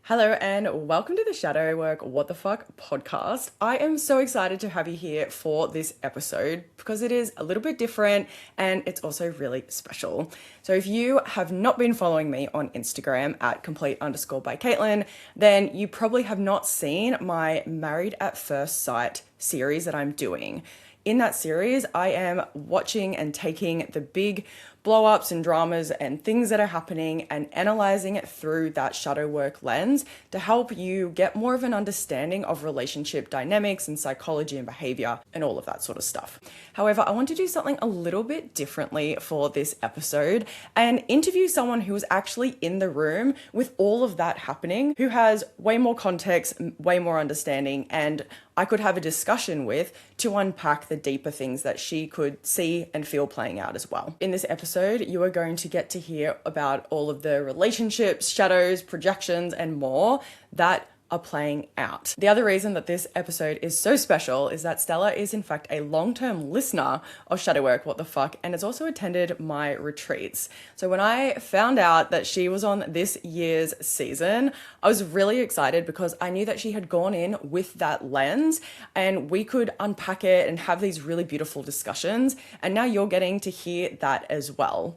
Hello and welcome to the Shadow Work What the Fuck podcast. I am so excited to have you here for this episode because it is a little bit different and it's also really special. So if you have not been following me on Instagram at complete_by_Caitlin, then you probably have not seen my Married at First Sight series that I'm doing. In that series, I am watching and taking the big blow-ups and dramas and things that are happening and analyzing it through that shadow work lens to help you get more of an understanding of relationship dynamics and psychology and behavior and all of that sort of stuff. However, I want to do something a little bit differently for this episode and interview someone who was actually in the room with all of that happening, who has way more context, way more understanding, and I could have a discussion with to unpack the deeper things that she could see and feel playing out as well. In this episode, you are going to get to hear about all of the relationships, shadows, projections, and more that are playing out. The other reason that this episode is so special is that Stella is in fact a long-term listener of Shadow Work What the Fuck and has also attended my retreats. So when I found out that she was on this year's season, I was really excited because I knew that she had gone in with that lens and we could unpack it and have these really beautiful discussions. And now you're getting to hear that as well.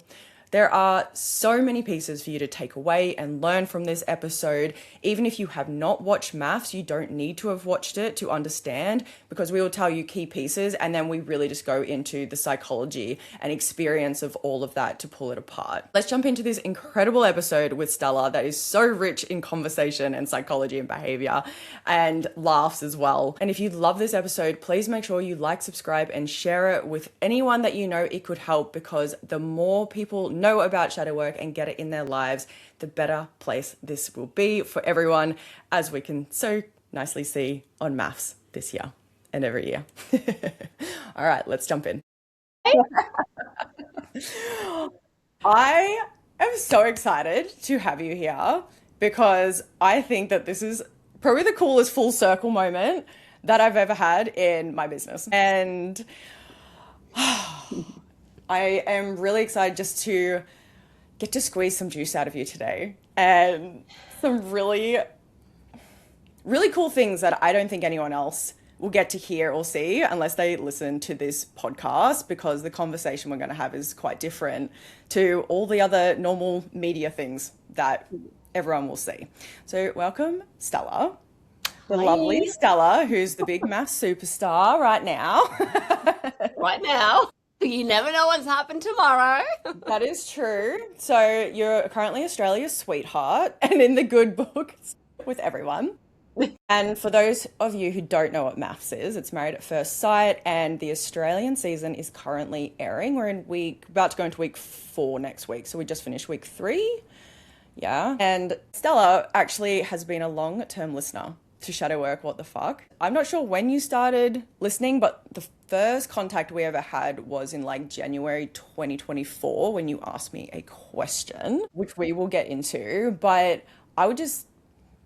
There are so many pieces for you to take away and learn from this episode. Even if you have not watched MAFS, you don't need to have watched it to understand, because we will tell you key pieces and then we really just go into the psychology and experience of all of that to pull it apart. Let's jump into this incredible episode with Stella that is so rich in conversation and psychology and behavior and laughs as well. And if you love this episode, please make sure you like, subscribe, and share it with anyone that you know it could help, because the more people know about shadow work and get it in their lives, the better place this will be for everyone, as we can so nicely see on MAFS this year and every year. All right, let's jump in. I am so excited to have you here because I think that this is probably the coolest full circle moment that I've ever had in my business. And I am really excited just to get to squeeze some juice out of you today and some really, really cool things that I don't think anyone else will get to hear or see unless they listen to this podcast, because the conversation we're going to have is quite different to all the other normal media things that everyone will see. So welcome, Stella. The lovely Stella, who's the big MAFS superstar right now. Right now. You never know what's happened tomorrow. That is true. So you're currently Australia's sweetheart and in the good books with everyone. And for those of you who don't know what MAFS is, it's Married at First Sight, and the Australian season is currently airing. We're about to go into week 4 next week. So we just finished week 3. Yeah. And Stella actually has been a long-term listener to Shadow Work What the Fuck. I'm not sure when you started listening, but the first contact we ever had was in like January 2024 when you asked me a question, which we will get into. But I would just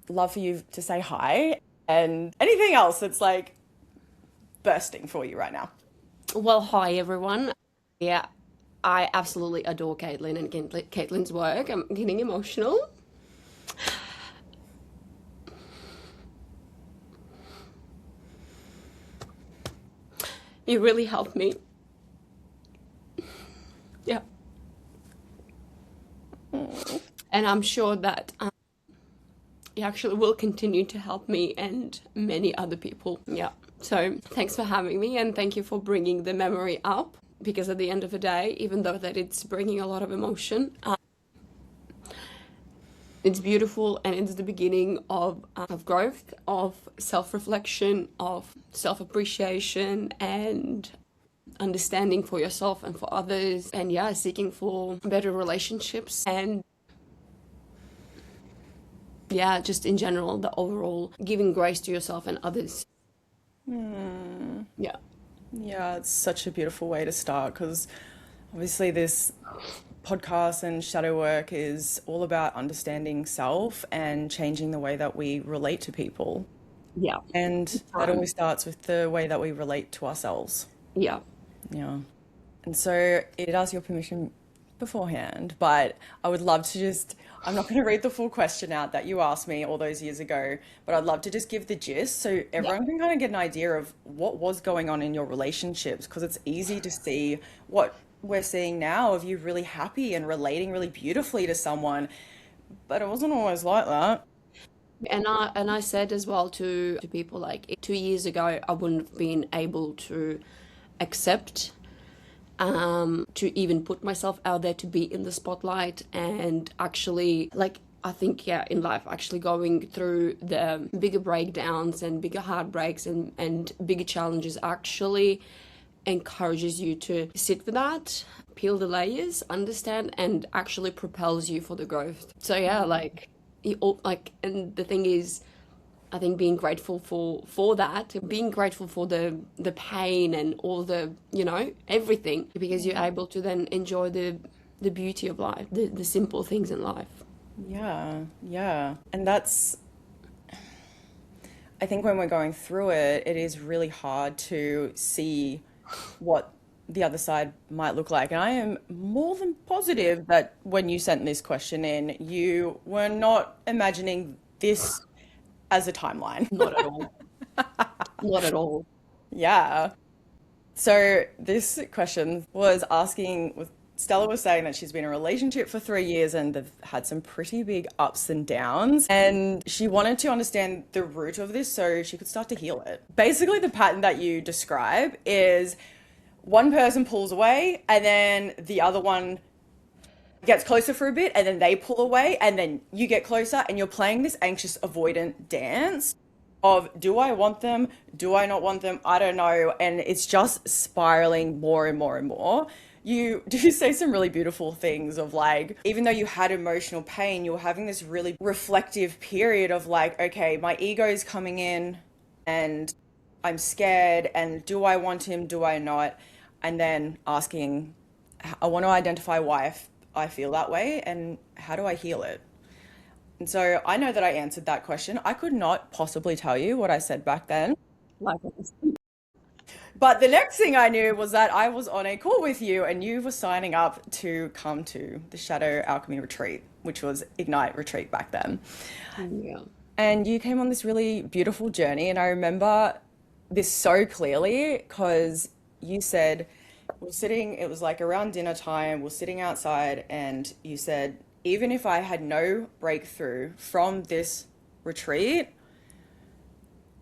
love for you to say hi and anything else that's like bursting for you right now. Well, hi everyone. Yeah, I absolutely adore Caitlin and Caitlin's work. I'm getting emotional. You really helped me. Yeah. And I'm sure that you actually will continue to help me and many other people. Yeah. So thanks for having me, and thank you for bringing the memory up, because at the end of the day, even though that it's bringing a lot of emotion, it's beautiful, and it's the beginning of growth, of self-reflection, of self-appreciation, and understanding for yourself and for others, and yeah, seeking for better relationships, and yeah, just in general, the overall giving grace to yourself and others. Yeah. Yeah, it's such a beautiful way to start, because obviously this podcast and shadow work is all about understanding self and changing the way that we relate to people. Yeah. And that always starts with the way that we relate to ourselves. Yeah. Yeah. And so it asks your permission beforehand, but I would love to just, I'm not going to read the full question out that you asked me all those years ago, but I'd love to just give the gist so Yeah. everyone can kind of get an idea of what was going on in your relationships, because it's easy to see what we're seeing now of you really happy and relating really beautifully to someone, but it wasn't always like that. And I said as well to people like 2 years ago, I wouldn't have been able to accept to even put myself out there to be in the spotlight and actually like I think yeah in life actually going through the bigger breakdowns and bigger heartbreaks and bigger challenges actually encourages you to sit with that, peel the layers, understand, and actually propels you for the growth. So yeah, like and the thing is, I think being grateful for that, being grateful for the pain and all the everything, because you're able to then enjoy the beauty of life, the simple things in life. Yeah, yeah. And that's, I think when we're going through it, it is really hard to see what the other side might look like. And I am more than positive that when you sent this question in, you were not imagining this as a timeline. Not at all. Not at all. Yeah. So this question was asking, Stella was saying that she's been in a relationship for 3 years and they've had some pretty big ups and downs. And she wanted to understand the root of this so she could start to heal it. Basically, the pattern that you describe is one person pulls away and then the other one gets closer for a bit and then they pull away and then you get closer and you're playing this anxious avoidant dance of do I want them? Do I not want them? I don't know. And it's just spiraling more and more and more. You do say some really beautiful things of like, even though you had emotional pain, you were having this really reflective period of like, okay, my ego is coming in and I'm scared. And do I want him? Do I not? And then asking, I want to identify why I feel that way and how do I heal it? And so I know that I answered that question. I could not possibly tell you what I said back then. Likewise. But the next thing I knew was that I was on a call with you and you were signing up to come to the Shadow Alchemy Retreat, which was Ignite Retreat back then. Yeah. And you came on this really beautiful journey. And I remember this so clearly because you said, we're sitting, it was like around dinner time, we're sitting outside, and you said, even if I had no breakthrough from this retreat,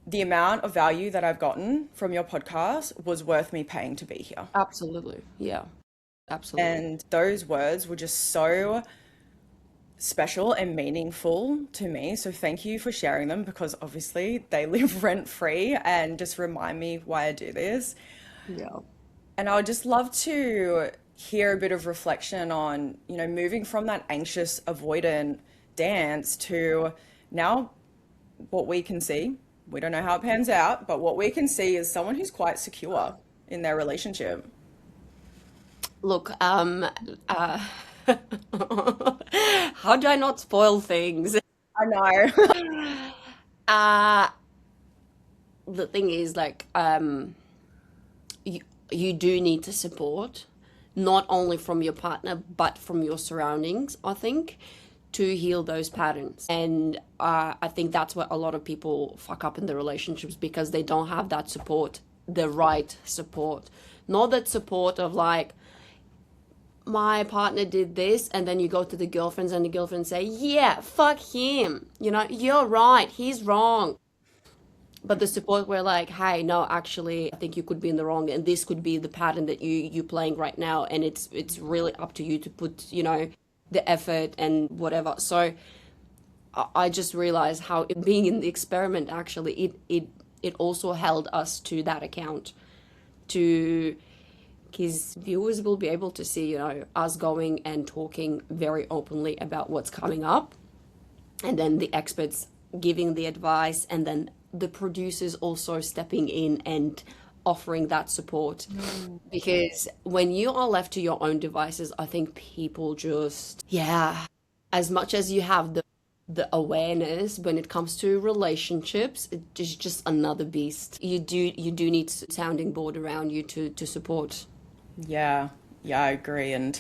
the amount of value that I've gotten from your podcast was worth me paying to be here. Absolutely. Yeah. Absolutely. And those words were just so special and meaningful to me. So thank you for sharing them because obviously they live rent free and just remind me why I do this. Yeah. And I would just love to hear a bit of reflection on, moving from that anxious avoidant dance to now what we can see. We don't know how it pans out, but what we can see is someone who's quite secure in their relationship. Look, how do I not spoil things? I know. Uh, the thing is, like, you do need to support, not only from your partner, but from your surroundings, I think, to heal those patterns. And I think that's what a lot of people fuck up in their relationships because they don't have that support, the right support. Not that support of like, my partner did this, and then you go to the girlfriends and the girlfriends say, yeah, fuck him. You're right, he's wrong. But the support where like, hey, no, actually, I think you could be in the wrong, and this could be the pattern that you're playing right now, and it's really up to you to put, the effort and whatever. So I just realized how being in the experiment actually it also held us to that account, to because viewers will be able to see, us going and talking very openly about what's coming up, and then the experts giving the advice, and then the producers also stepping in and offering that support. Because when you are left to your own devices, I think people just, yeah, as much as you have the awareness when it comes to relationships, it is just another beast. You do need a sounding board around you to support. Yeah, I agree. And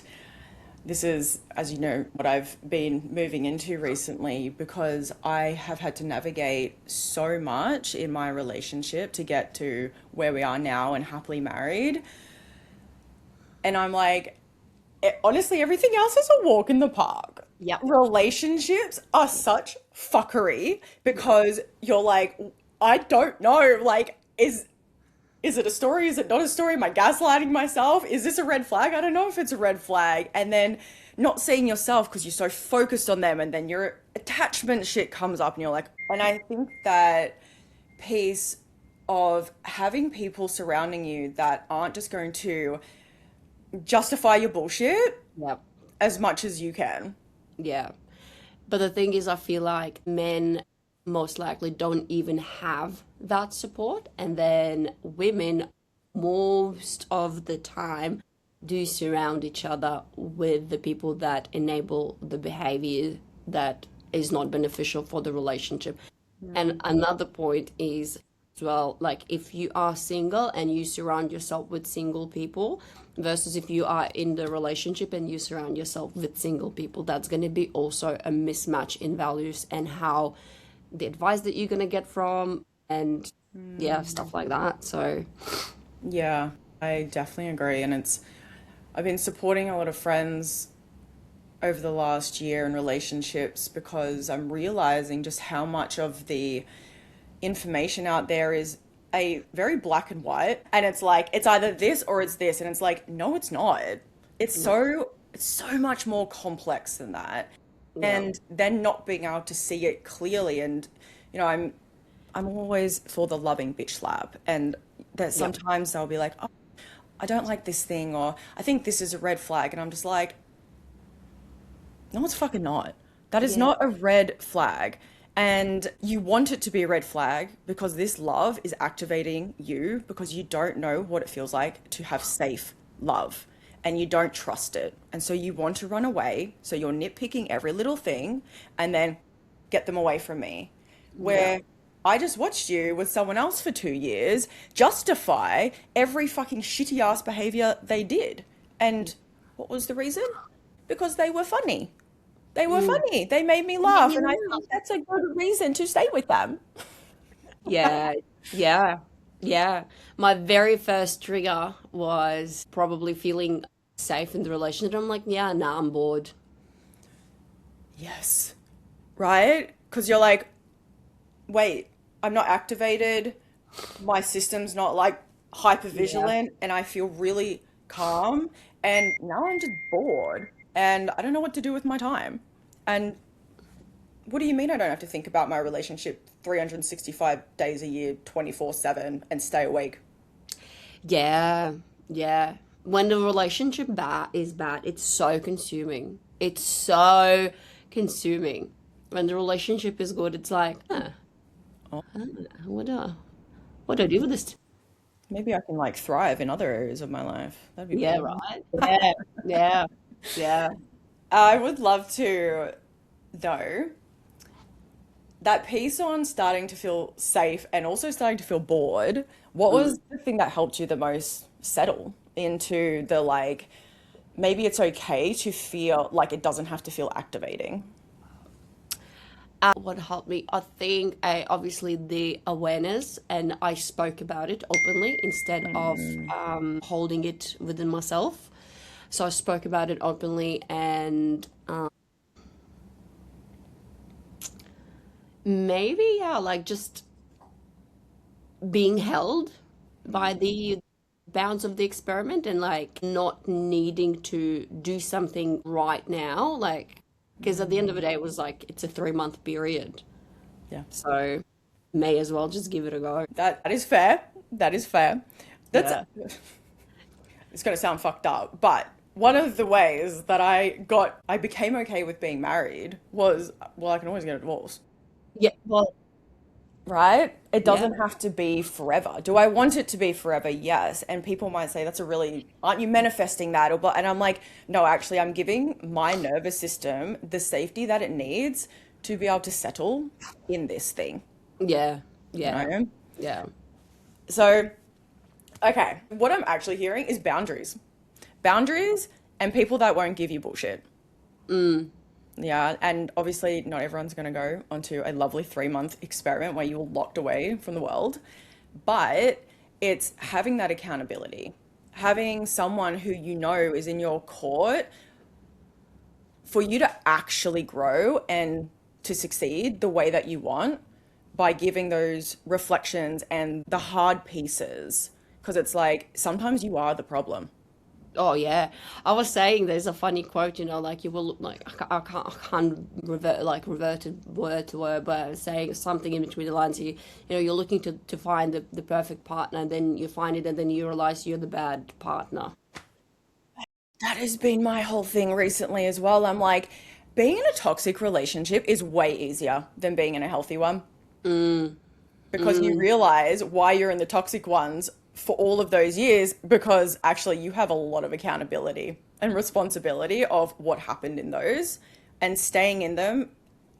this is, as you know, what I've been moving into recently because I have had to navigate so much in my relationship to get to where we are now and happily married. And I'm like, honestly, everything else is a walk in the park. Yep. Relationships are such fuckery because you're like, I don't know, like, is it a story? Is it not a story? Am I gaslighting myself? Is this a red flag? I don't know if it's a red flag. And then not seeing yourself because you're so focused on them, and then your attachment shit comes up, and you're like, and I think that piece of having people surrounding you that aren't just going to justify your bullshit Yep. as much as you can. Yeah. But the thing is, I feel like men most likely don't even have that support. And then women, most of the time, do surround each other with the people that enable the behavior that is not beneficial for the relationship. And another point is as well, like if you are single and you surround yourself with single people versus if you are in the relationship and you surround yourself with single people, that's going to be also a mismatch in values and how the advice that you're going to get from and yeah, stuff like that. So, Yeah, I definitely agree. And I've been supporting a lot of friends over the last year in relationships because I'm realizing just how much of the information out there is a very black and white, and it's like it's either this or it's this, and it's like no, it's not. It's so much more complex than that. yeah, And then not being able to see it clearly, and I'm always for the loving bitch slap, and that yeah, sometimes they'll be like, oh, I don't like this thing, or I think this is a red flag, and I'm just like, no, it's fucking not. That is yeah, not a red flag. And you want it to be a red flag because this love is activating you because you don't know what it feels like to have safe love and you don't trust it. And so you want to run away. So you're nitpicking every little thing and then get them away from me. yeah, Where I just watched you with someone else for 2 years justify every fucking shitty ass behavior they did. And what was the reason? Because they were funny. They were mm, funny. They made me made laugh, me and I laugh. think that's a good reason to stay with them. Yeah, yeah, yeah. My very first trigger was probably feeling safe in the relationship. I'm like, yeah, nah, I'm bored. Yes. Right? Because you're like, wait, I'm not activated. My system's not like hyper Yeah. vigilant, and I feel really calm. And now I'm just bored, and I don't know what to do with my time. And what do you mean I don't have to think about my relationship 365 days a year, 24/7, and stay awake? Yeah, yeah. When the relationship is bad, it's so consuming. It's so consuming. When the relationship is good, it's like, Oh, what do what do I do with this? maybe I can like thrive in other areas of my life. That'd be Yeah, weird. right. Yeah, yeah, yeah. I would love to, though, that piece on starting to feel safe and also starting to feel bored. What Mm. was the thing that helped you the most settle into the like, maybe it's okay to feel like it doesn't have to feel activating? What helped me, I think, obviously the awareness, and I spoke about it openly instead of holding it within myself. So I spoke about it openly, and maybe, yeah, like just being held by the bounds of the experiment and like not needing to do something right now. Like, because at the end of the day, it was like it's a 3 month period. Yeah. So may as well just give it a go. That is fair. That is fair. That's Yeah. it's going to sound fucked up, but one of the ways that I became okay with being married was, well, I can always get a divorce. Yeah. Well, Right? It yeah. doesn't have to be forever. Do I want it to be forever? Yes. And people might say, that's a really, aren't you manifesting that? Or, but, and I'm like, no, actually, I'm giving my nervous system the safety that it needs to be able to settle in this thing, Yeah. you Yeah. know? Yeah. So, okay, what I'm actually hearing is boundaries. Boundaries and people that won't give you bullshit. Yeah, and obviously not everyone's going to go onto a lovely 3-month experiment where you're locked away from the world, but it's having that accountability, having someone who you know is in your court for you to actually grow and to succeed the way that you want by giving those reflections and the hard pieces. Because it's like sometimes you are the problem. Oh yeah, I was saying there's a funny quote, like you will look like I can't revert it word to word, but I was saying something in between the lines. You're looking to find the perfect partner, and then you find it, and then you realize you're the bad partner. That has been my whole thing recently as well. I'm like, being in a toxic relationship is way easier than being in a healthy one because you realize why you're in the toxic ones for all of those years because actually you have a lot of accountability and responsibility of what happened in those and staying in them.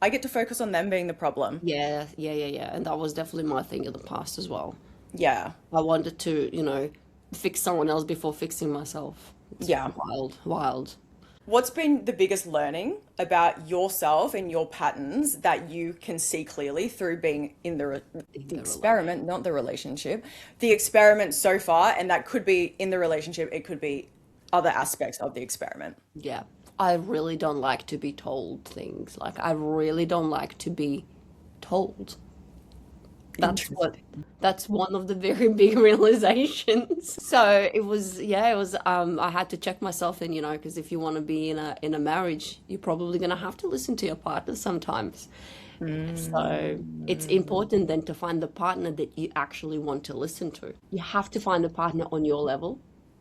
I get to focus on them being the problem. Yeah, yeah, yeah, yeah, and that was definitely my thing in the past as well. Yeah. I wanted to, fix someone else before fixing myself. It's Yeah. wild, wild. What's been the biggest learning about yourself and your patterns that you can see clearly through being in the The experiment, not the relationship, the experiment so far, and that could be in the relationship, it could be other aspects of the experiment. Yeah. I really don't like to be told things. Like, I really don't like to be told. That's what, Interesting. that's one of the very big realizations. So it was, yeah, I had to check myself in, because if you want to be in a marriage, you're probably going to have to listen to your partner sometimes. So it's important then to find the partner that you actually want to listen to. You have to find a partner on your level,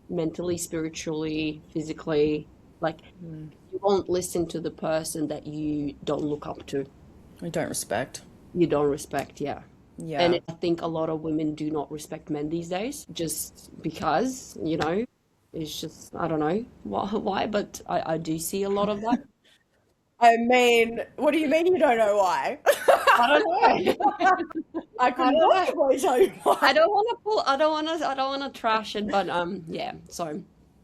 mentally, spiritually, physically. Like, you won't listen to the person that you don't look up to, I don't respect. you don't respect, yeah. And Yeah. I think a lot of women do not respect men these days just because, it's just, I don't know why, but I do see a lot of that. I mean, what do you mean you don't know why? I don't know. I I couldn't don't know. possibly tell you why. I don't want to trash it, but yeah. So I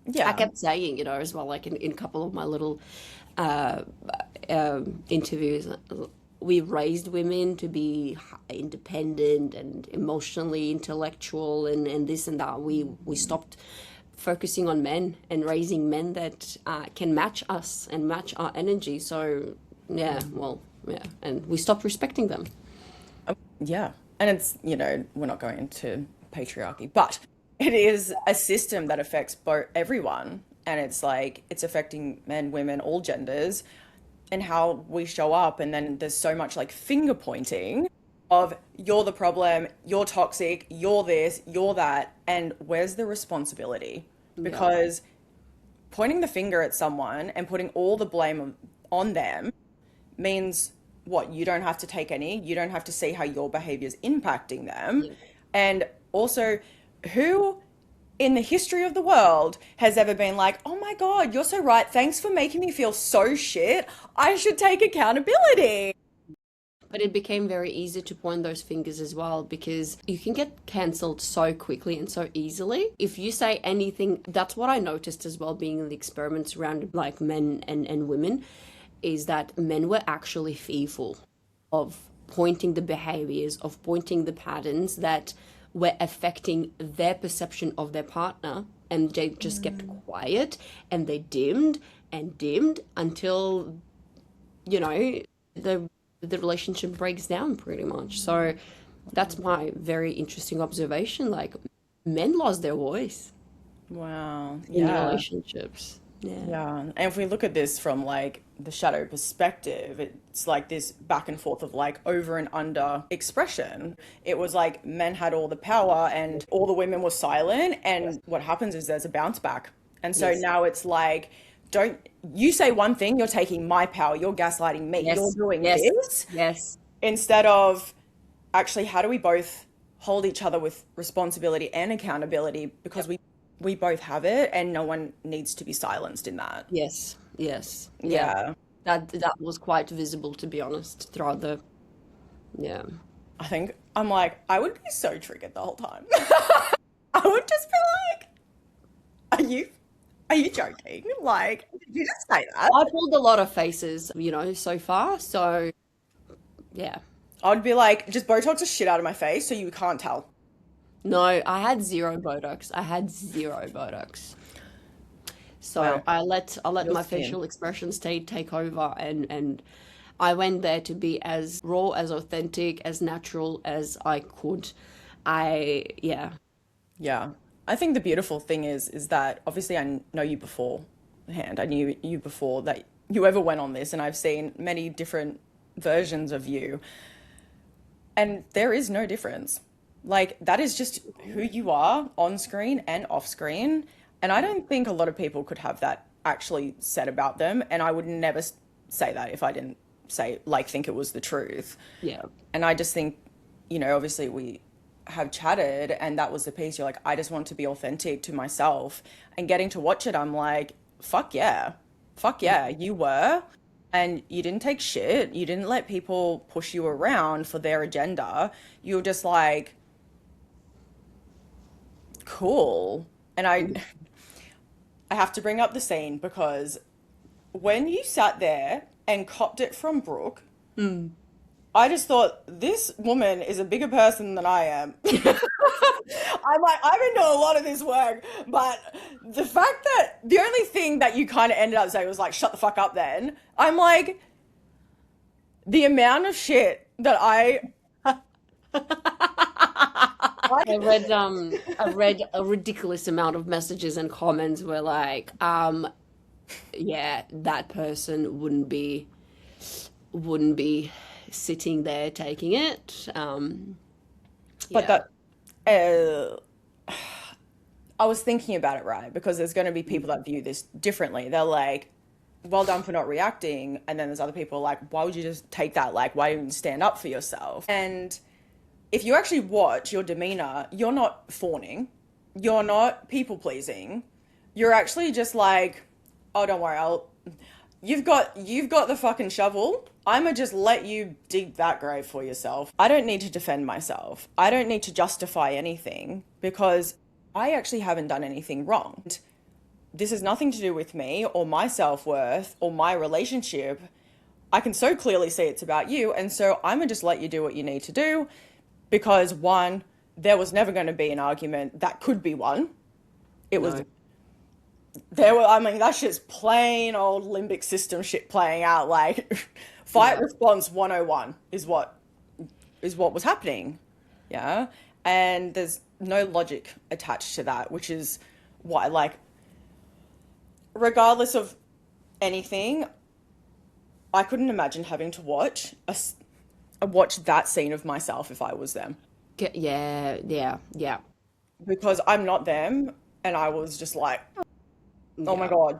Yeah. kept saying, as well, like in a couple of my little uh, interviews, we raised women to be independent and emotionally intellectual and this and that. We stopped focusing on men and raising men that can match us and match our energy. So yeah, well, yeah, and we stopped respecting them. Yeah. And it's, we're not going into patriarchy, but it is a system that affects both everyone. And it's like, it's affecting men, women, all genders, and how we show up. And then there's so much like finger pointing of you're the problem, you're toxic, you're this, you're that. And where's the responsibility? Yeah. Because pointing the finger at someone and putting all the blame on them means what? You don't have to take any, you don't have to see how your behavior is impacting them. Yeah. And also, who in the history of the world has ever been like, oh my God, you're so right. Thanks for making me feel so shit. I should take accountability. But it became very easy to point those fingers as well because you can get cancelled so quickly and so easily. If you say anything, that's what I noticed as well being in the experiments around like men and women, is that men were actually fearful of pointing the behaviors, of pointing the patterns that were affecting their perception of their partner. And they just kept quiet and they dimmed and dimmed until, you know, the relationship breaks down pretty much. So that's my very interesting observation. Like men lost their voice Wow. in Yeah. relationships. Yeah. Yeah. And if we look at this from like the shadow perspective, it's like this back and forth of like over and under expression. It was like men had all the power and all the women were silent. And what happens is there's a bounce back. And so Yes. now it's like, don't you say one thing, you're taking my power, you're gaslighting me, you're Yes. doing Yes. this Yes. instead of actually how do we both hold each other with responsibility and accountability because Yep. we both have it and no one needs to be silenced in that. Yes. Yes. Yeah. Yeah. That was quite visible, to be honest, throughout the yeah. I think I'm like, I would be so triggered the whole time. I would just be like, are you Are you joking? Like, did you just say that? I pulled a lot of faces, so far. So yeah. I'd be like, just Botox the shit out of my face so you can't tell. No, I had zero Botox. I had zero Botox. So Wow, I let your my skin. facial expressions take over, and I went there to be as raw, as authentic, as natural as I could. Yeah. Yeah. I think the beautiful thing is that obviously I know you beforehand. I knew you before that you ever went on this, and I've seen many different versions of you, and there is no difference. Like that is just who you are on screen and off screen, and I don't think a lot of people could have that actually said about them, and I would never say that if I didn't say like think it was the truth. Yeah. And I just think, obviously we have chatted and that was the piece. You're like, I just want to be authentic to myself. And getting to watch it, I'm like, fuck yeah. Fuck yeah, you were. And you didn't take shit. You didn't let people push you around for their agenda. You were just like, cool. And I have to bring up the scene because when you sat there and copped it from Brooke, Mm. I just thought this woman is a bigger person than I am. I'm like, I've been doing a lot of this work, but the fact that the only thing that you kind of ended up saying was like, shut the fuck up then. I'm like, the amount of shit that I read a ridiculous amount of messages and comments where like, yeah, that person wouldn't be sitting there taking it. but Yeah. that, I was thinking about it, right? Because there's going to be people that view this differently. They're like, well done for not reacting. And then there's other people like, why would you just take that? Like, why didn't you stand up for yourself? And if you actually watch your demeanor, you're not fawning, you're not people pleasing. You're actually just like, oh, don't worry, you've got the fucking shovel. I'ma just let you dig that grave for yourself. I don't need to defend myself. I don't need to justify anything because I actually haven't done anything wrong. This has nothing to do with me or my self-worth or my relationship. I can so clearly see it's about you, and so I'm gonna just let you do what you need to do because one, there was never going to be an argument that could be won. It was No. there were I mean that's just plain old limbic system shit playing out like fight Yeah. response 101 is what was happening. Yeah. And there's no logic attached to that, which is why like regardless of anything, I couldn't imagine having to watch that scene of myself if I was them Yeah, yeah, yeah, because I'm not them, and I was just like, oh my yeah, God,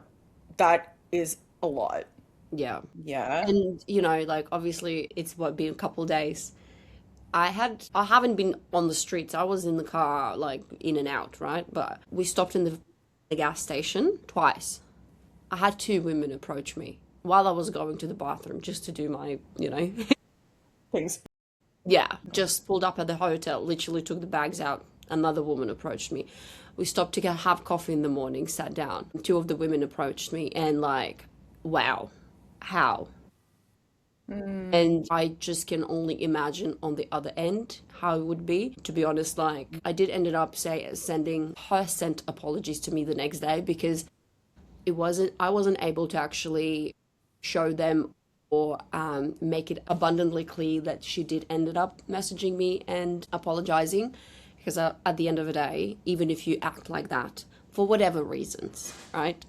that is a lot. yeah. Yeah. And like obviously it's what been a couple of days. I haven't been on the streets. I was in the car like in and out, right? But we stopped in the gas station twice. I had two women approach me while I was going to the bathroom just to do my. Things. Yeah, just pulled up at the hotel, literally took the bags out. Another woman approached me. We stopped to have coffee in the morning, sat down. Two of the women approached me and like, wow, how? And I just can only imagine on the other end how it would be. To be honest, like I did ended up sending her sent apologies to me the next day because I wasn't able to actually show them or make it abundantly clear that she did ended up messaging me and apologizing because at the end of the day, even if you act like that for whatever reasons, right,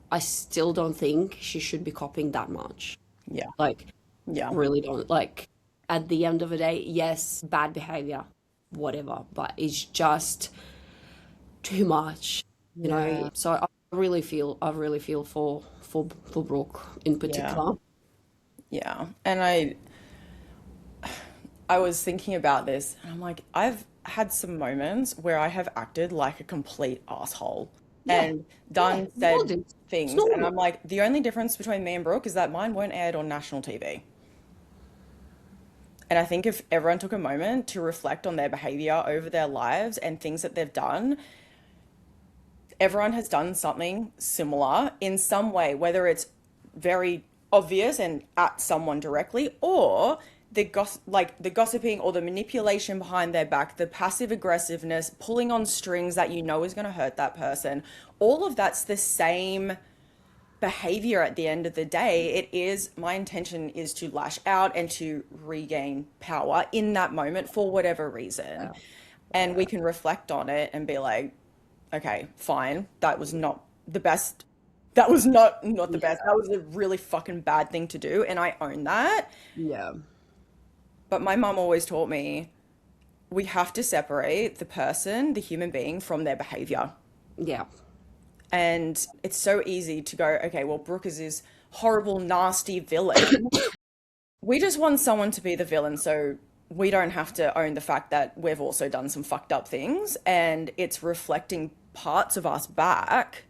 I still don't think she should be copying that much. Yeah. Like, Yeah. really don't. Like, at the end of the day, yes, bad behavior, whatever, but it's just too much, Yeah. So I really feel for Brooke in Yeah. particular. Yeah. And I was thinking about this and I'm like, I've had some moments where I have acted like a complete asshole Yeah, and yeah, done we all said do. It's things. And I'm normal. like, the only difference between me and Brooke is that mine weren't aired on national TV. And I think if everyone took a moment to reflect on their behavior over their lives and things that they've done, everyone has done something similar in some way, whether it's very obvious and at someone directly, or the gossiping or the manipulation behind their back, the passive aggressiveness, pulling on strings that you know is going to hurt that person. All of that's the same behavior at the end of the day. It is, my intention is to lash out and to regain power in that moment for whatever reason. And we can reflect on it and be like, okay, fine, that was not the best. That was not the best. That was a really fucking bad thing to do, and I own that. Yeah. But my mum always taught me we have to separate the person, the human being, from their behavior. Yeah. And it's so easy to go, okay, well, Brooke is this horrible, nasty villain. We just want someone to be the villain, so we don't have to own the fact that we've also done some fucked up things, and it's reflecting parts of us back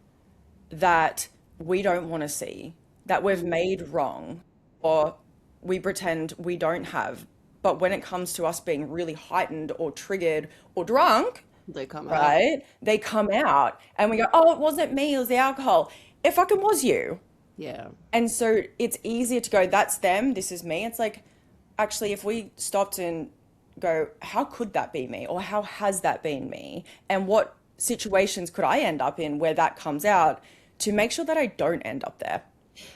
that we don't want to see, that we've made wrong, or we pretend we don't have. But when it comes to us being really heightened or triggered or drunk, They come out. right? They come out and we go, oh, it wasn't me, it was the alcohol. It fucking was you. Yeah. And so it's easier to go, that's them, this is me. It's like, actually, if we stopped and go, how could that be me? Or how has that been me? And what situations could I end up in where that comes out to make sure that I don't end up there?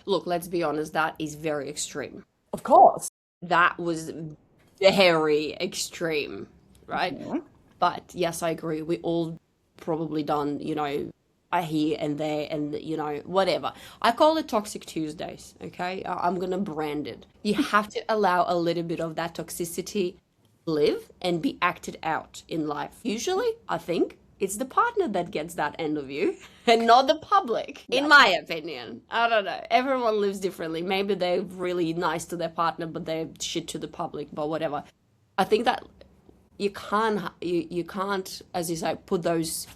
Look, let's be honest, that is very extreme. Of course. That was very extreme, right? But yes, I agree. We all probably done, a here and there and, whatever. I call it Toxic Tuesdays, okay? I'm going to brand it. You have to allow a little bit of that toxicity live and be acted out in life. Usually, I think, it's the partner that gets that end of you and not the public, in my opinion. I don't know. Everyone lives differently. Maybe they're really nice to their partner, but they're shit to the public, but whatever. I think that you can't, as you say, put those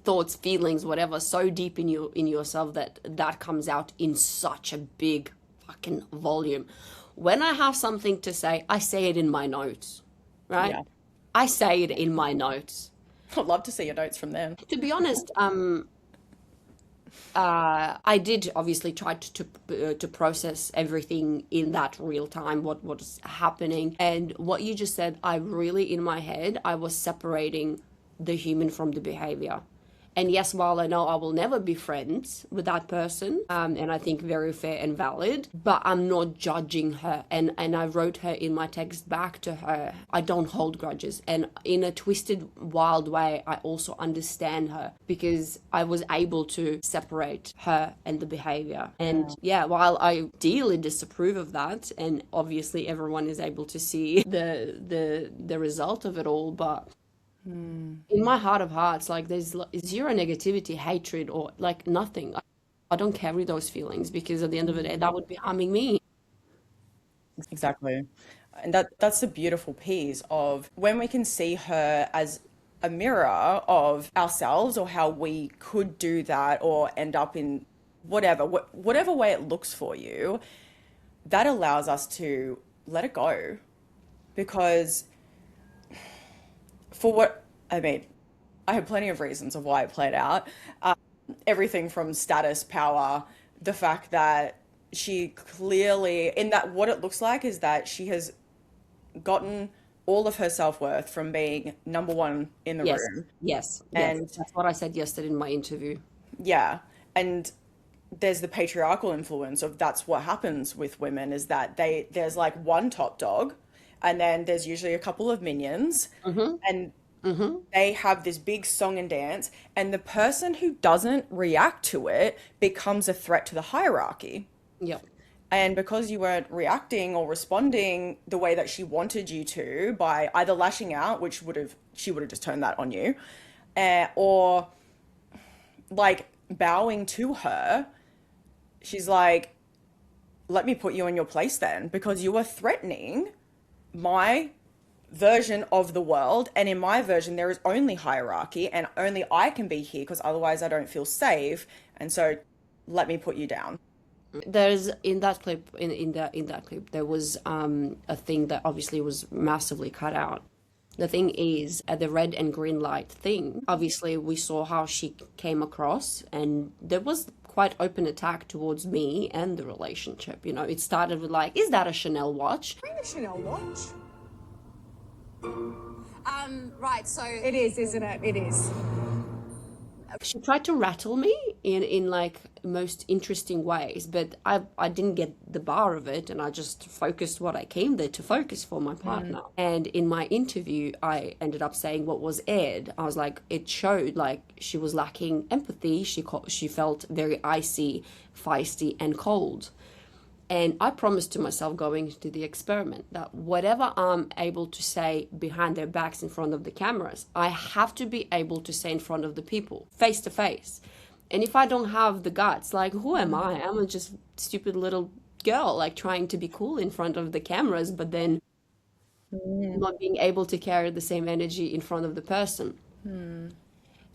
thoughts, feelings, whatever, so deep in yourself that comes out in such a big fucking volume. When I have something to say, I say it in my notes, right? Yeah. I say it in my notes. I'd love to see your notes from them. To be honest, I did obviously try to process everything in that real time, what was happening. And what you just said, I really, in my head, I was separating the human from the behavior. And yes, while I know I will never be friends with that person, and I think very fair and valid, but I'm not judging her. And I wrote her in my text back to her, I don't hold grudges. And in a twisted, wild way, I also understand her because I was able to separate her and the behavior. And yeah, while I deeply disapprove of that, and obviously everyone is able to see the result of it all, but in my heart of hearts, like there's zero negativity, hatred, or like nothing. I don't carry those feelings because at the end of the day, that would be harming me. Exactly. And that's the beautiful piece of when we can see her as a mirror of ourselves or how we could do that or end up in whatever way it looks for you, that allows us to let it go. Because I have plenty of reasons of why it played out. Everything from status, power, the fact that she clearly, in that what it looks like is that she has gotten all of her self-worth from being number one in the room. Yes. And that's what I said yesterday in my interview. Yeah. And there's the patriarchal influence of that's what happens with women is that there's like one top dog and then there's usually a couple of minions and they have this big song and dance, and the person who doesn't react to it becomes a threat to the hierarchy. Yep. And because you weren't reacting or responding the way that she wanted you to by either lashing out, which she would have just turned that on you, or like bowing to her, she's like, let me put you in your place then, because you are threatening my version of the world, and in my version there is only hierarchy and only I can be here because otherwise I don't feel safe, and so let me put you down. There's in that clip there was a thing that obviously was massively cut out, The thing is, at the red and green light thing, obviously we saw how she came across, and there was quite open attack towards me and the relationship. You know, it started with like, is that a Chanel watch? A Chanel watch? Right, so It is, isn't it? It is. She tried to rattle me in like most interesting ways, but I didn't get the bar of it, and I just focused what I came there to focus for my partner. And in my interview, I ended up saying what was aired. I was like, it showed like she was lacking empathy. She felt very icy, feisty, and cold. And I promised to myself going into the experiment that whatever I'm able to say behind their backs in front of the cameras, I have to be able to say in front of the people, face to face. And if I don't have the guts, like, who am I? I'm a just stupid little girl, like trying to be cool in front of the cameras, but then not being able to carry the same energy in front of the person.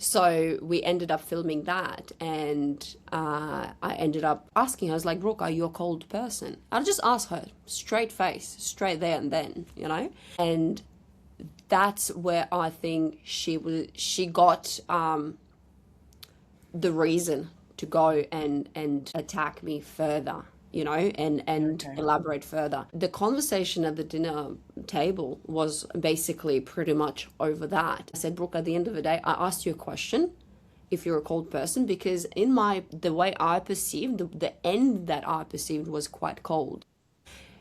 So we ended up filming that, and I ended up asking her, I was like, Brooke, are you a cold person? I'll just ask her, straight face, straight there and then, you know? And that's where I think she got the reason to go and attack me further, you know, and elaborate further. The conversation at the dinner table was basically pretty much over that. I said, Brooke, at the end of the day, I asked you a question, if you're a cold person, because in the way I perceived, the end that I perceived was quite cold,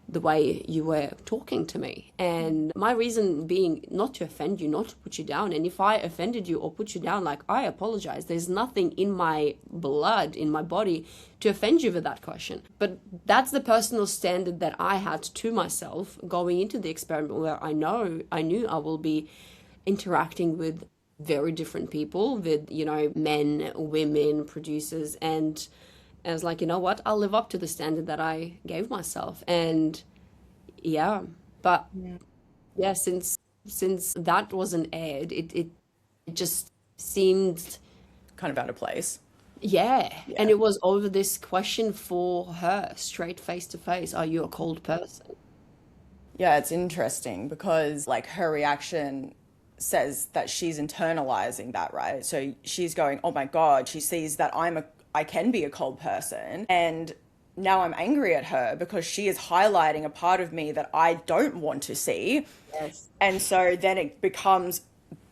the way you were talking to me. And my reason being not to offend you, not to put you down. And if I offended you or put you down, like, I apologize. There's nothing in my blood, in my body, to offend you with that question. But that's the personal standard that I had to myself going into the experiment, where I knew I will be interacting with very different people, with, you know, men, women, producers, and I was like, you know what, I'll live up to the standard that I gave myself. And yeah, but yeah, since that wasn't aired, it just seemed Kind of out of place. yeah. And it was over this question for her, straight face to face, are you a cold person? Yeah, it's interesting because like her reaction says that she's internalizing that, right? So she's going, oh my God, she sees that I can be a cold person. And now I'm angry at her because she is highlighting a part of me that I don't want to see. Yes. And so then it becomes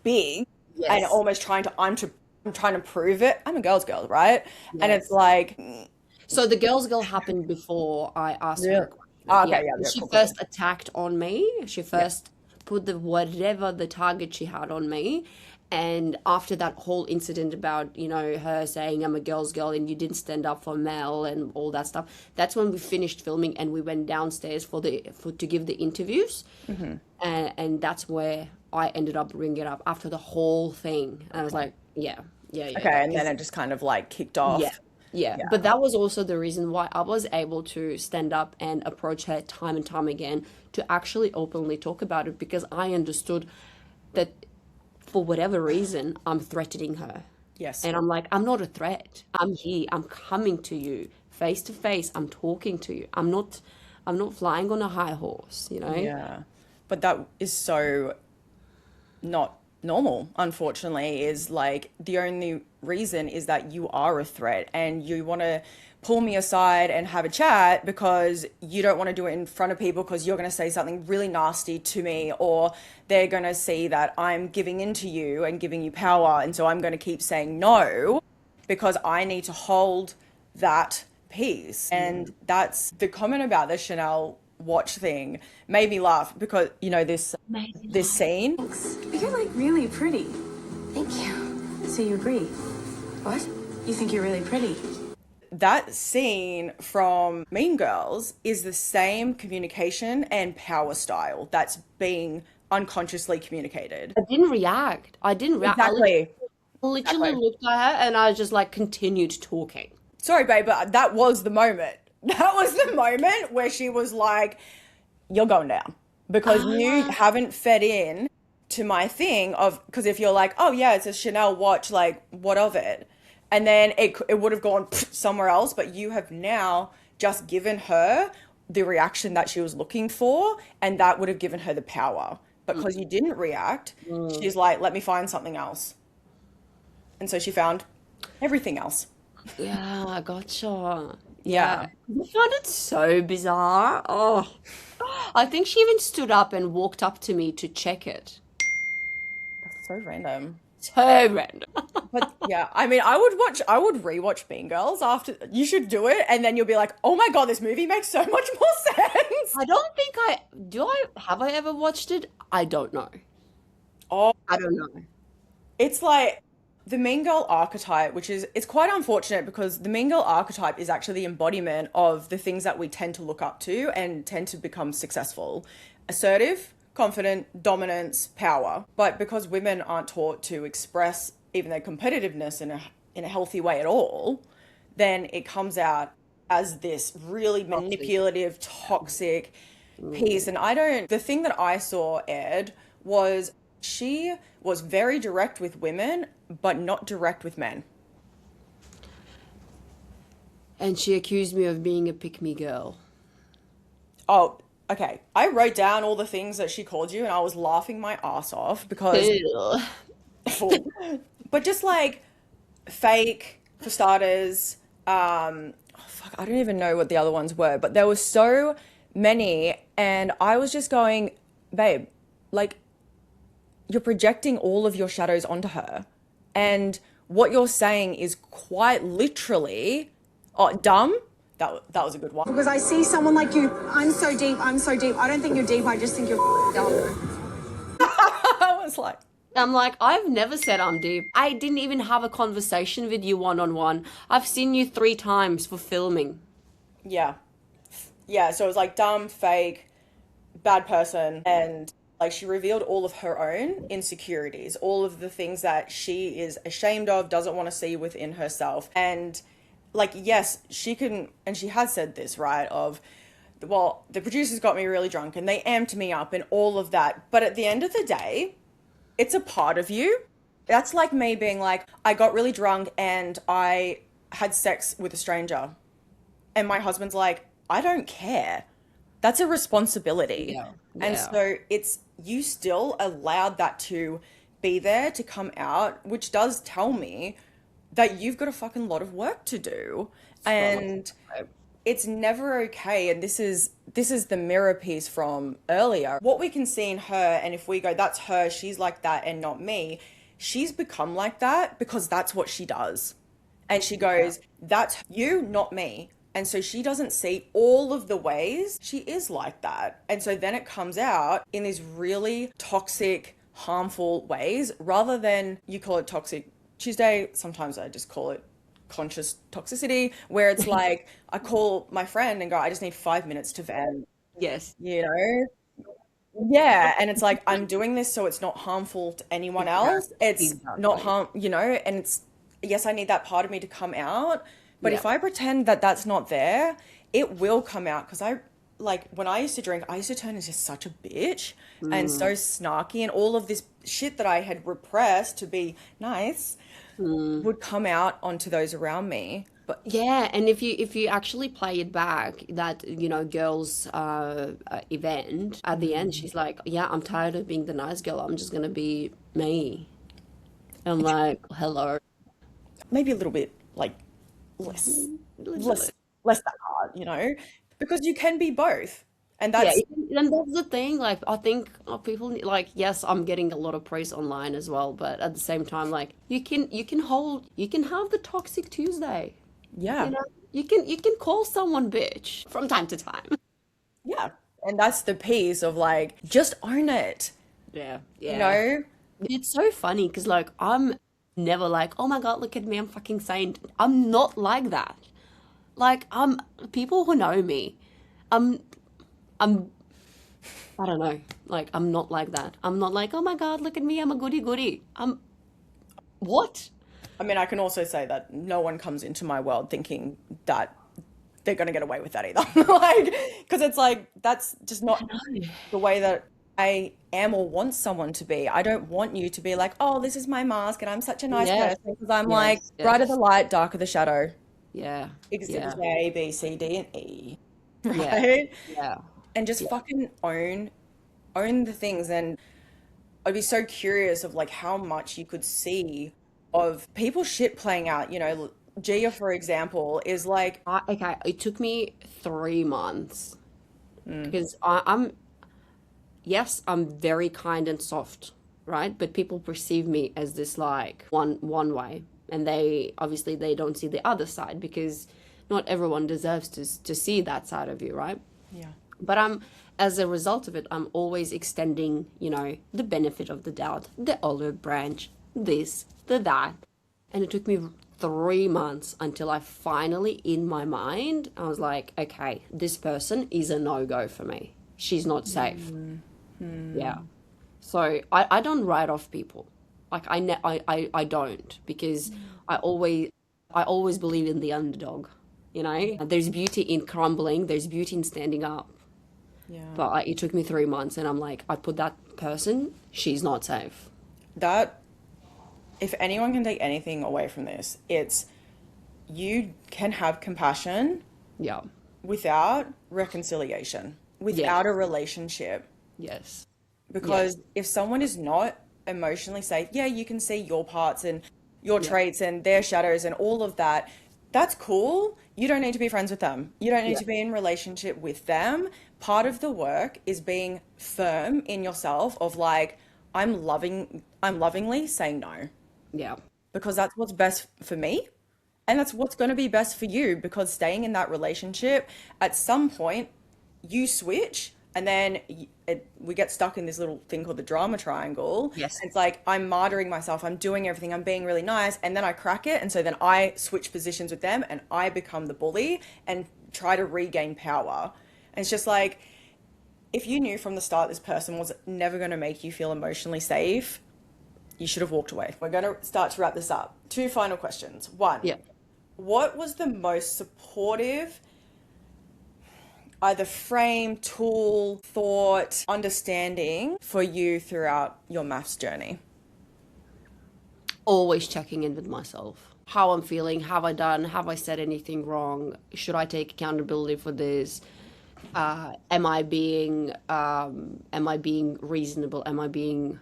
big and almost I'm trying to prove it. I'm a girl's girl, right? And it's like, So the girl's girl happened before I asked her a question. okay, yeah, She cool. first attacked on me. She first put whatever the target she had on me. And after that whole incident about, you know, her saying I'm a girl's girl and you didn't stand up for Mel and all that stuff, that's when we finished filming and we went downstairs to give the interviews. And that's where I ended up bringing it up after the whole thing. And I was like, yeah. Okay, and then it just kind of like kicked off. Yeah. But that was also the reason why I was able to stand up and approach her time and time again to actually openly talk about it, because I understood that for whatever reason, I'm threatening her. Yes. And I'm like, I'm not a threat. I'm here. I'm coming to you face to face. I'm talking to you. I'm not flying on a high horse, you know? Yeah. But that is so not normal, unfortunately, is like the only reason is that you are a threat and you want to pull me aside and have a chat because you don't want to do it in front of people because you're going to say something really nasty to me, or they're going to see that I'm giving in to you and giving you power. And so I'm going to keep saying no because I need to hold that peace. And that's the comment about the Chanel watch thing made me laugh because, you know, this scene. You're like really pretty. thank you. So you agree? What? You think you're really pretty? That scene from Mean Girls is the same communication and power style that's being unconsciously communicated. I didn't react. Exactly. I literally looked at her and I just like continued talking. Sorry, babe, but that was the moment. That was the moment where she was like, you're going down. Because you haven't fed in to my thing of, because if you're like, oh yeah, it's a Chanel watch, like, what of it? And then it would have gone somewhere else, but you have now just given her the reaction that she was looking for, and that would have given her the power because you didn't react, she's like, let me find something else. And so she found everything else. Yeah, gotcha. Yeah. Yeah. I found it so bizarre. Oh, I think she even stood up and walked up to me to check it. That's so random. So random. But yeah, I mean, I would rewatch Mean Girls after. You should do it, and then you'll be like, oh my God, this movie makes so much more sense. I don't think have I ever watched it? I don't know. Oh, I don't know. it's like the Mean Girl archetype, which is, it's quite unfortunate because the Mean Girl archetype is actually the embodiment of the things that we tend to look up to and tend to become successful. Assertive, confident, dominance, power. But because women aren't taught to express even their competitiveness in a healthy way at all, then it comes out as this really manipulative, toxic piece. And the thing that I saw aired was she was very direct with women, but not direct with men. And she accused me of being a pick-me girl. Oh, okay. I wrote down all the things that she called you and I was laughing my ass off because, Ew. but just like fake, for starters. Oh fuck, I don't even know what the other ones were, but there were so many, and I was just going, babe, like, you're projecting all of your shadows onto her, and what you're saying is quite literally, oh, dumb. That was a good one. Because I see someone like you. I'm so deep. I'm so deep. I don't think you're deep. I just think you're dumb. I was like, I'm like, I've never said I'm deep. I didn't even have a conversation with you one-on-one. I've seen you 3 times for filming. yeah, yeah. So it was like dumb, fake, bad person, and like she revealed all of her own insecurities, all of the things that she is ashamed of, doesn't want to see within herself. And like, yes, she can, and she has said this, right, of, well, the producers got me really drunk and they amped me up and all of that. But at the end of the day, it's a part of you. That's like me being like, I got really drunk and I had sex with a stranger. And my husband's like, I don't care. That's a responsibility. Yeah. And Yeah. so it's, you still allowed that to be there, to come out, which does tell me that you've got a fucking lot of work to do. And it's never okay. And this is the mirror piece from earlier. What we can see in her, and if we go, that's her, she's like that and not me, she's become like that because that's what she does. And she goes, that's you, not me. And so she doesn't see all of the ways she is like that. And so then it comes out in these really toxic, harmful ways, rather than, you call it Toxic Tuesday, sometimes I just call it conscious toxicity, where it's like, I call my friend and go, I just need 5 minutes to vent, Yes. you know? Yeah. And it's like, I'm doing this so it's not harmful to anyone else. It's not harm, you know, and it's, yes, I need that part of me to come out. But if I pretend that that's not there, it will come out. Because when I used to drink, I used to turn into such a bitch and so snarky, and all of this shit that I had repressed to be nice would come out onto those around me. But Yeah, and if you actually play it back, that girls event at the end, she's like, "Yeah, I'm tired of being the nice girl. I'm just gonna be me." I'm like, "Hello." maybe a little bit like less, less that hard, you know, because you can be both, and Yeah, that's and that's the thing. Like, I think people like, yes, I'm getting a lot of praise online as well, but at the same time, like, you can have the toxic Tuesday. yeah, You can call someone bitch from time to time. yeah, and that's the piece of like, just own it, Yeah, you yeah. know. It's so funny because, like, I'm never like, oh my God, look at me, I'm fucking sane. I'm not like that. Like, people who know me, I'm, I don't know, like, I'm not like that. I'm not like, oh my God, look at me, I'm a goody goody. What? I mean, I can also say that no one comes into my world thinking that they're going to get away with that either. Like, because it's like, that's just not the way that I am or want someone to be. I don't want you to be like, oh, this is my mask and I'm such a nice Yes, person, because I'm like, yes, brighter the yes. light, darker the shadow. Yeah, Exhibit yeah, A, B, C, D, and E. yeah, Right? yeah. And just fucking own the things. And I'd be so curious of like how much you could see of people's shit playing out. You know, Gia, for example, is like, Okay, it took me 3 months because yes, I'm very kind and soft, right? But people perceive me as this like one way, and they obviously they don't see the other side because not everyone deserves to see that side of you, right? yeah, But as a result of it, I'm always extending, the benefit of the doubt, the olive branch, this, the that. And it took me 3 months until I finally, in my mind, I was like, okay, this person is a no-go for me. She's not safe. Yeah. So I don't write off people. Like I don't because I always believe in the underdog, There's beauty in crumbling, there's beauty in standing up. yeah. But it took me 3 months, and I'm like, I put that person, she's not safe. That, if anyone can take anything away from this, it's you can have compassion Yeah. without reconciliation, without a relationship. Yes. Because if someone is not emotionally safe, yeah, you can see your parts and your traits and their shadows and all of that. That's cool. You don't need to be friends with them. You don't need to be in relationship with them. Part of the work is being firm in yourself of like, I'm lovingly saying no Yeah. because that's what's best for me. And that's what's going to be best for you because staying in that relationship, at some point, you switch and then we get stuck in this little thing called the drama triangle. Yes. It's like I'm martyring myself, I'm doing everything, I'm being really nice, and then I crack it. And so then I switch positions with them and I become the bully and try to regain power. And it's just like, if you knew from the start this person was never going to make you feel emotionally safe, you should have walked away. We're going to start to wrap this up. 2 final questions. 1. Yeah. What was the most supportive, either frame, tool, thought, understanding for you throughout your MAFS journey? Always checking in with myself. How I'm feeling, have I said anything wrong? Should I take accountability for this? Am I being reasonable? Am I being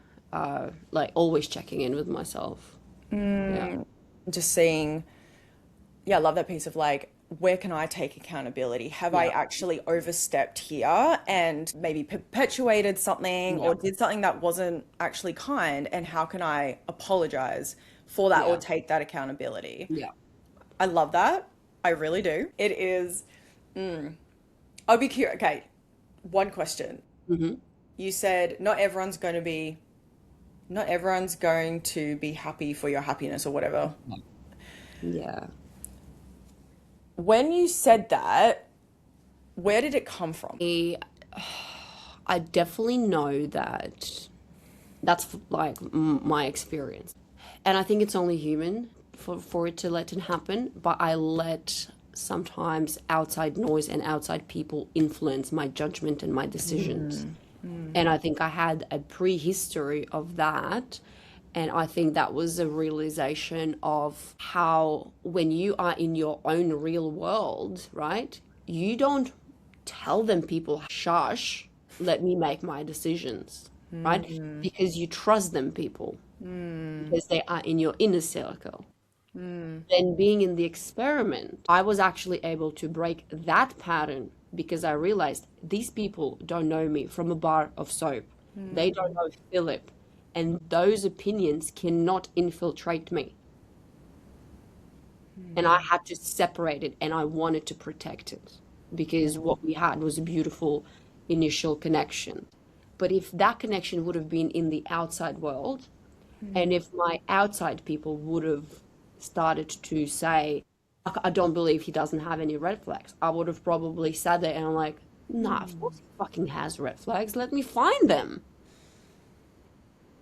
like always checking in with myself? Yeah. Just seeing, yeah, I love that piece of like, where can I take accountability? Have I actually overstepped here and maybe perpetuated something or did something that wasn't actually kind? And how can I apologize for that or take that accountability? Yeah. I love that. I really do. It is, I'll be curious. Okay, one question. You said not everyone's going to be happy for your happiness or whatever. Yeah. When you said that, where did it come from? I definitely know that that's like my experience. And I think it's only human for it to let it happen, but I let sometimes outside noise and outside people influence my judgment and my decisions. And I think I had a prehistory of that. And I think that was a realization of how when you are in your own real world, right, you don't tell them people, shush, let me make my decisions, right? Because you trust them people, because they are in your inner circle. Then being in the experiment, I was actually able to break that pattern because I realized these people don't know me from a bar of soap. They don't know Philip. And those opinions cannot infiltrate me. And I had to separate it, and I wanted to protect it because what we had was a beautiful initial connection. But if that connection would have been in the outside world, and if my outside people would have started to say, I don't believe he doesn't have any red flags, I would have probably sat there and I'm like, nah, of course he fucking has red flags. Let me find them.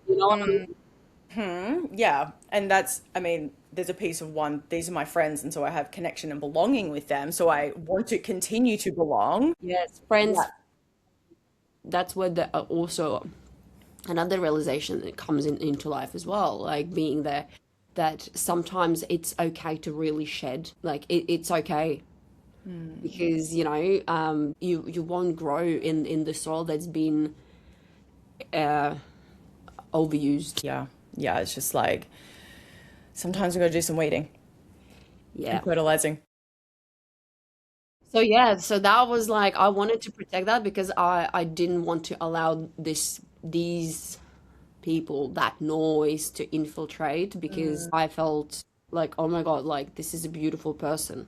You know what I mean? Yeah. And that's, I mean, there's a piece of one, these are my friends, and so I have connection and belonging with them. So I want to continue to belong. Yes, friends. That's where the also another realization that comes into life as well, like being there, that sometimes it's okay to really shed. Like it's okay because you won't grow in the soil that's been overused. Yeah, it's just like sometimes we gotta do some weeding Yeah. and fertilizing. So yeah, so that was like I wanted to protect that because I didn't want to allow these people, that noise to infiltrate because I felt like, oh my God, like this is a beautiful person.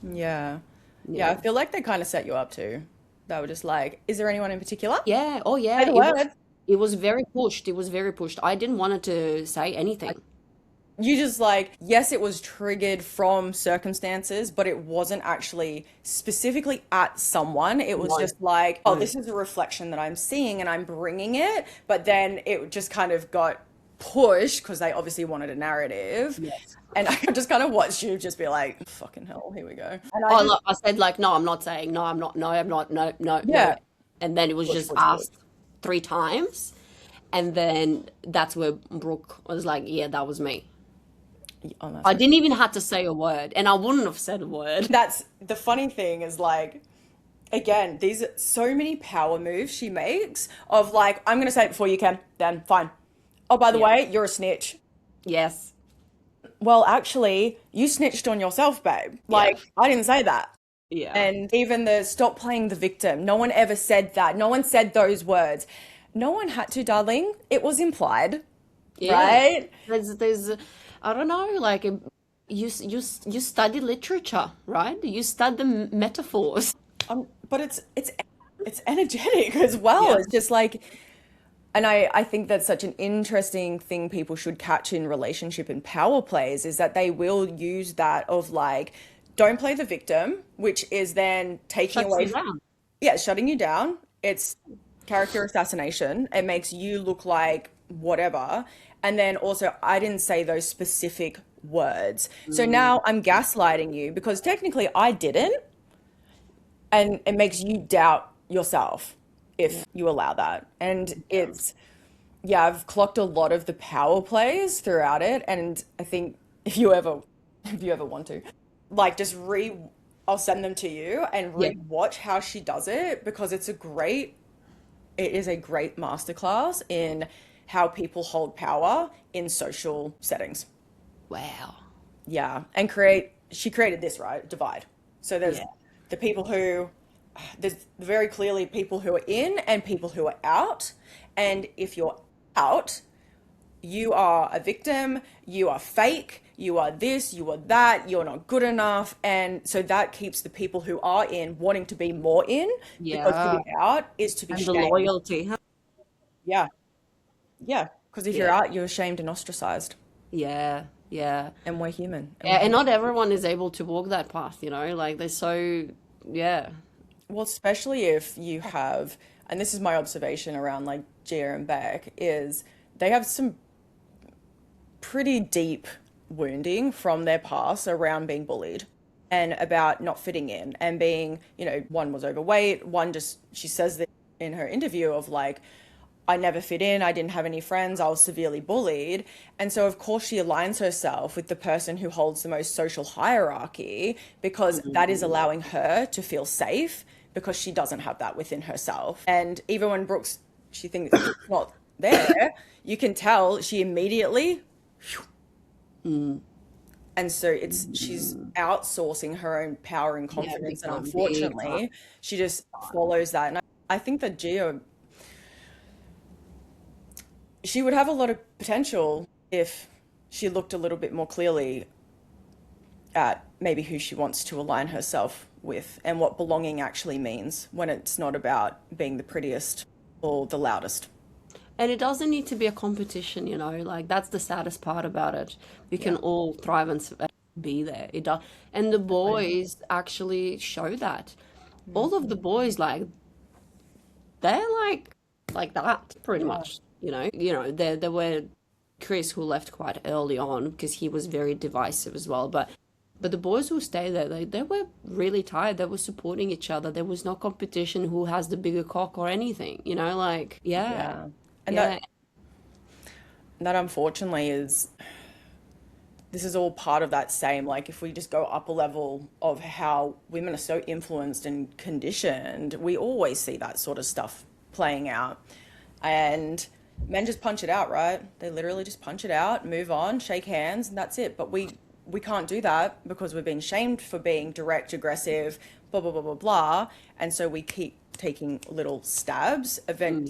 Yeah. Yeah, I Yeah. feel like they kind of set you up too. They were just like, is there anyone in particular? Yeah. Oh Say yeah. the It was word. it was very pushed. It was very pushed. I didn't want it to say anything. You just like, yes, it was triggered from circumstances, but it wasn't actually specifically at someone. It was No. just like, oh, No. this is a reflection that I'm seeing and I'm bringing it. But then it just kind of got pushed because they obviously wanted a narrative. Yes. And I just kind of watched you just be like, fucking hell, here we go. And I Oh, just, look, I said like, no, I'm not saying, no, I'm not, no, I'm not, no, no, no. yeah, And then it was push, just push, push. asked 3 times. And then that's where Brooke was like, yeah, that was me. Oh, that's I right. didn't even have to say a word, and I wouldn't have said a word. That's the funny thing is like, again, these are so many power moves she makes of like, I'm going to say it before you can, then fine. Oh, by the Yeah. way, you're a snitch. Yes. Well, actually, you snitched on yourself, babe. Like, Yeah. I didn't say that. Yeah. And even the stop playing the victim, no one ever said that. No one said those words. No one had to, darling. It was implied, Yeah. right? There's, I don't know, like you study literature, right? You study the metaphors. But it's energetic as well. Yeah. It's just like, and I think that's such an interesting thing people should catch in relationship and power plays is that they will use that of like, don't play the victim, which is then taking Shuts away, you down. yeah, shutting you down. It's character assassination. It makes you look like whatever. And then also, I didn't say those specific words. So now I'm gaslighting you because technically I didn't. And it makes you doubt yourself if you allow that. And it's, yeah, I've clocked a lot of the power plays throughout it. And I think if you ever want to, like just I'll send them to you and Yeah. re-watch how she does it because it is a great masterclass in how people hold power in social settings. Wow. Yeah. And she created this, right? Divide. So there's Yeah. the people who, there's very clearly people who are in and people who are out. And if you're out, you are a victim, you are fake, you are this, you are that, you're not good enough. And so that keeps the people who are in wanting to be more in because to Yeah. be out is to be And the shamed. loyalty, huh? Yeah. Yeah. Because if you're Yeah. out, you're shamed and ostracized. Yeah. Yeah. And we're human. And Yeah. we're And not human. everyone is able to walk that path, like they're so, yeah. Well, especially if you have, and this is my observation around like Gia and Beck, is they have some pretty deep wounding from their past around being bullied and about not fitting in and being, one was overweight, one just, she says that in her interview of like, I never fit in, I didn't have any friends, I was severely bullied. And so, of course, she aligns herself with the person who holds the most social hierarchy because that is allowing her to feel safe because she doesn't have that within herself. And even when Brooks, she thinks it's not there, you can tell she immediately. And so she's outsourcing her own power and Yeah. confidence. Big And time. Big time. unfortunately, she just follows that. And I think that Gia, she would have a lot of potential if she looked a little bit more clearly at maybe who she wants to align herself with and what belonging actually means when it's not about being the prettiest or the loudest. And it doesn't need to be a competition, like that's the saddest part about it. We can Yeah. all thrive and be there. It does. And the boys actually show that. All of the boys, like, they're like that pretty much, there were Chris who left quite early on because he was very divisive as well. But the boys who stayed there, they were really tired. They were supporting each other. There was no competition who has the bigger cock or anything, like, yeah. Yeah. And Yeah. that unfortunately this is all part of that same, like if we just go up a level of how women are so influenced and conditioned, we always see that sort of stuff playing out. And men just punch it out, right? They literally just punch it out, move on, shake hands, and that's it. But we can't do that because we're being shamed for being direct, aggressive, blah blah blah blah blah. And so we keep taking little stabs.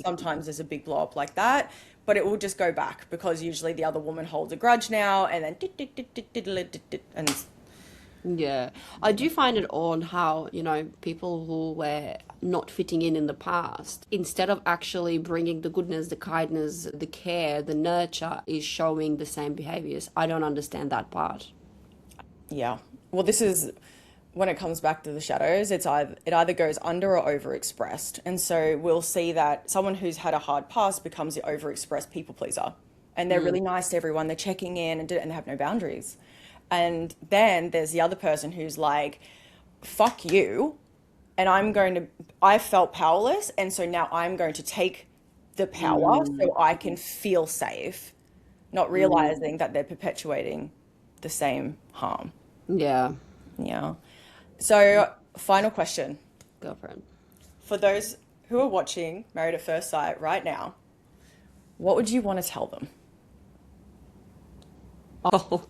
Sometimes there's a big blow up like that, but it will just go back because usually the other woman holds a grudge now, and then and Yeah, I do find it odd how, people who were not fitting in the past, instead of actually bringing the goodness, the kindness, the care, the nurture, is showing the same behaviors. I don't understand that part. yeah. Well, this is when it comes back to the shadows, it either goes under or overexpressed. And so we'll see that someone who's had a hard past becomes the overexpressed people pleaser. And they're really nice to everyone. They're checking in and they have no boundaries. And then there's the other person who's like, fuck you. And I felt powerless. And so now I'm going to take the power so I can feel safe, not realizing that they're perpetuating the same harm. Yeah, Yeah. So, final question. go for it. For those who are watching Married at First Sight right now, what would you want to tell them? Oh.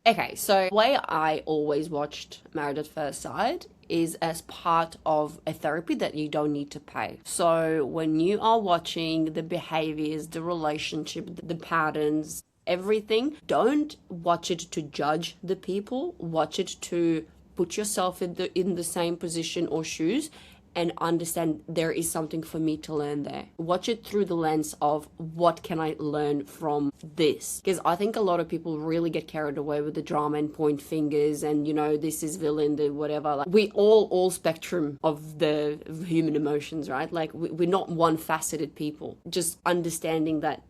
Okay, so the way I always watched Married at First Sight is as part of a therapy that you don't need to pay. So when you are watching the behaviors, the relationship, the patterns, everything, don't watch it to judge the people. Watch it to put yourself in the same position or shoes and understand there is something for me to learn there. Watch it through the lens of what can I learn from this? Because I think a lot of people really get carried away with the drama and point fingers and, this is villain, the whatever. Like, we all spectrum of the human emotions, right? Like, we're not one-faceted people. Just understanding that,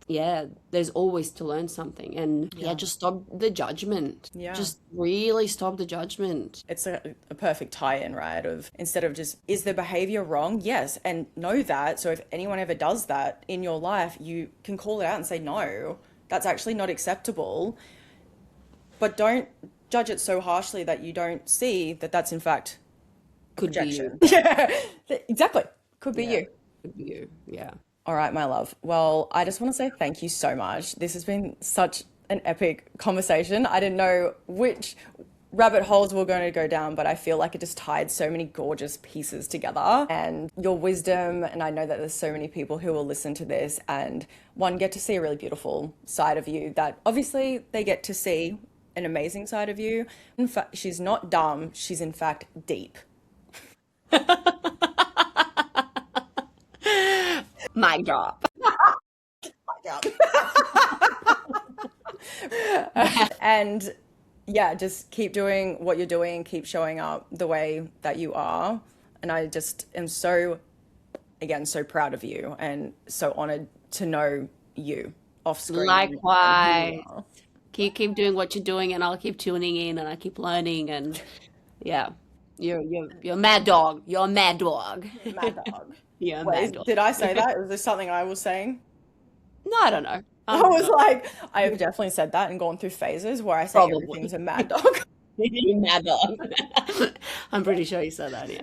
there's always to learn something. And just stop the judgment. Yeah. Just really stop the judgment. It's a perfect tie-in, right? Of instead of just, is the behavior wrong? Yes. And know that. So if anyone ever does that in your life, you can call it out and say, no, that's actually not acceptable. But don't judge it so harshly that you don't see that that's in fact Could be projection. you. Yeah, exactly. Could be you. Could be you. Yeah. All right, my love. Well, I just want to say thank you so much. This has been such an epic conversation. I didn't know which rabbit holes we're going to go down, but I feel like it just tied so many gorgeous pieces together, and your wisdom. And I know that there's so many people who will listen to this and get to see a really beautiful side of you that obviously they get to see an amazing side of you. In fact, she's not dumb. She's in fact deep. Mic drop. And yeah, just keep doing what you're doing, keep showing up the way that you are. And I just am so proud of you and so honored to know you off screen. Likewise. Keep doing what you're doing, and I'll keep tuning in, and I keep learning, and you're a mad dog. You're a mad dog. Mad dog. Yeah, Wait, mad dog. did I say that? Was this something I was saying? No, I don't know. I was like, I have definitely said that and gone through phases where I say Probably. everything's a mad dog. Mad dog. I'm pretty sure you said that, yeah.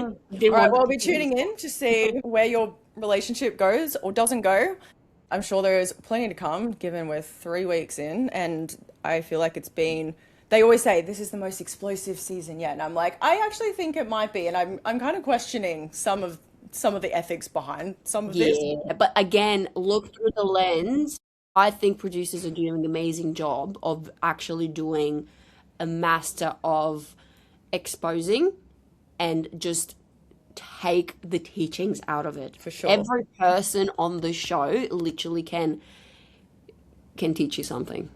All right, well, I'll be tuning in to see where your relationship goes or doesn't go. I'm sure there's plenty to come, given we're 3 weeks in, and I feel like they always say this is the most explosive season yet, and I'm like, I actually think it might be, and I'm kind of questioning some of the ethics behind some of this. Yeah, but again, look through the lens. I think producers are doing an amazing job of actually doing a master of exposing and just take the teachings out of it. For sure. Every person on the show literally can teach you something.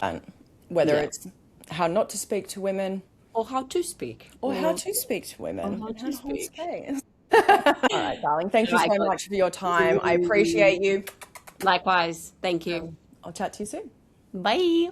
And whether Yeah. it's how not to speak to women Or how to speak. or how to speak to women. how to and hold speak. space. All right, darling. Thank you so Likewise. much for your time. I appreciate you. Likewise. Thank you. I'll chat to you soon. Bye.